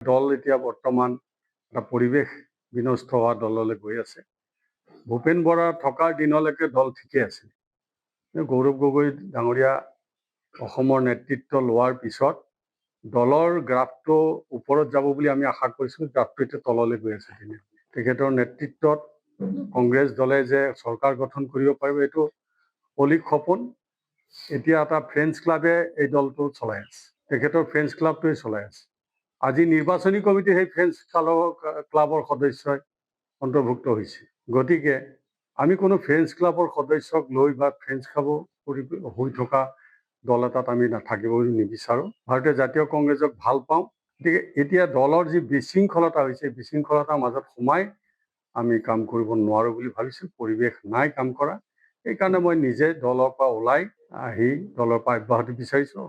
দল এতিয়া বৰ্তমান এটা পৰিৱেশ বিনষ্ট হোৱা দললৈ গৈ আছে। ভূপেন বৰা থকাৰ দিনলৈকে দল ঠিকে আছিল। গৌৰৱ গগৈ ডাঙৰীয়া অসমৰ নেতৃত্ব লোৱাৰ পিছত দলৰ গ্ৰাফটো ওপৰত যাব বুলি আমি আশা কৰিছিলোঁ। গ্ৰাফটো এতিয়া তললৈ গৈ আছে। তেখেতৰ নেতৃত্বত কংগ্ৰেছ দলে যে চৰকাৰ গঠন কৰিব পাৰিব এইটো অলিক সপোন। এতিয়া এটা ফ্ৰেণ্ডছ ক্লাবে এই দলটো চলাই আছে। তেখেতৰ ফ্ৰেণ্ডছ ক্লাবটোৱে চলাই আছে। আজি নিৰ্বাচনী কমিটি সেই ফ্ৰেণ্ডছ ক্লাবৰ সদস্যই অন্তৰ্ভুক্ত হৈছে। গতিকে আমি কোনো ফ্ৰেণ্ডছ ক্লাবৰ সদস্যক লৈ বা ফ্ৰেণ্ডছ ক্লাব হৈ থকা দল এটাত আমি নাথাকিব নিবিচাৰোঁ। ভাৰতীয় জাতীয় কংগ্ৰেছক ভাল পাওঁ। গতিকে এতিয়া দলৰ যি বিশৃংখলতা হৈছে, বিশৃংখলতাৰ মাজত সোমাই আমি কাম কৰিব নোৱাৰোঁ বুলি ভাবিছোঁ। পৰিৱেশ নাই কাম কৰা। সেইকাৰণে মই নিজে দলৰ পৰা ওলাই আহি দলৰ পৰা অব্যাহতি বিচাৰিছোঁ।